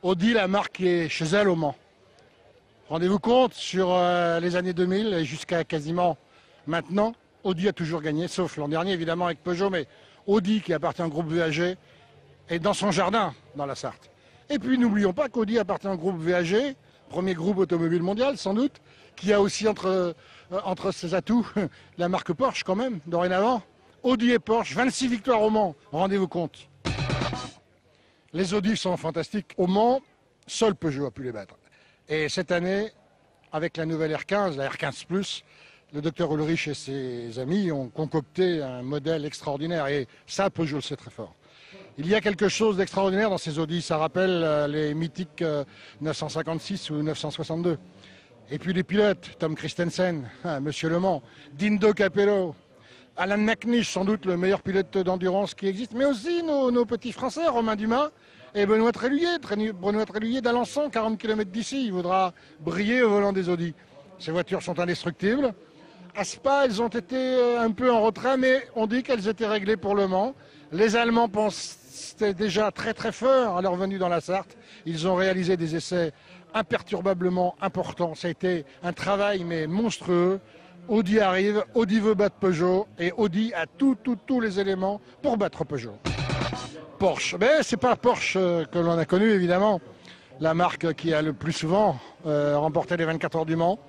Audi, la marque qui est chez elle au Mans. Rendez-vous compte, sur les années 2000 et jusqu'à quasiment maintenant, Audi a toujours gagné, sauf l'an dernier évidemment avec Peugeot, mais Audi qui appartient au groupe VAG est dans son jardin dans la Sarthe. Et puis n'oublions pas qu'Audi appartient au groupe VAG, premier groupe automobile mondial sans doute, qui a aussi entre ses atouts la marque Porsche quand même, dorénavant. Audi et Porsche, 26 victoires au Mans, rendez-vous compte. Les Audi sont fantastiques. Au Mans, seul Peugeot a pu les battre. Et cette année, avec la nouvelle R15, la R15 Plus, le docteur Ulrich et ses amis ont concocté un modèle extraordinaire. Et ça, Peugeot le sait très fort. Il y a quelque chose d'extraordinaire dans ces Audi. Ça rappelle les mythiques 956 ou 962. Et puis les pilotes, Tom Christensen, Monsieur Le Mans, Dindo Capello, Alan McNish, sans doute le meilleur pilote d'endurance qui existe, mais aussi nos petits Français, Romain Dumas et Benoît Tréluyer d'Alençon, 40 km d'ici. Il voudra briller au volant des Audi. Ces voitures sont indestructibles. À Spa, elles ont été un peu en retrait, mais on dit qu'elles étaient réglées pour Le Mans. Les Allemands pensaient déjà très très fort à leur venue dans la Sarthe. Ils ont réalisé des essais imperturbablement importants. Ça a été un travail mais monstrueux. Audi arrive, Audi veut battre Peugeot et Audi a tous les éléments pour battre Peugeot. Porsche, mais c'est pas Porsche que l'on a connu évidemment. La marque qui a le plus souvent remporté les 24 heures du Mans.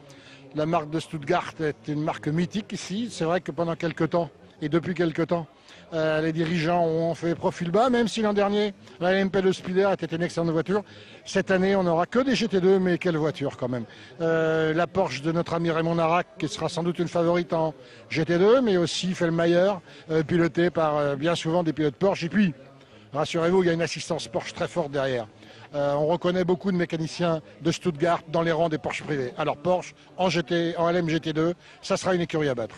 La marque de Stuttgart est une marque mythique ici. C'est vrai que pendant quelques temps, et depuis quelques temps, les dirigeants ont fait profil bas, même si l'an dernier, la LMP de Spider était une excellente voiture. Cette année, on n'aura que des GT2, mais quelle voiture quand même. La Porsche de notre ami Raymond Narac, qui sera sans doute une favorite en GT2, mais aussi Fellmayer, piloté par bien souvent des pilotes Porsche. Et puis, rassurez-vous, il y a une assistance Porsche très forte derrière. On reconnaît beaucoup de mécaniciens de Stuttgart dans les rangs des Porsche privés. Alors Porsche, en LM GT2, ça sera une écurie à battre.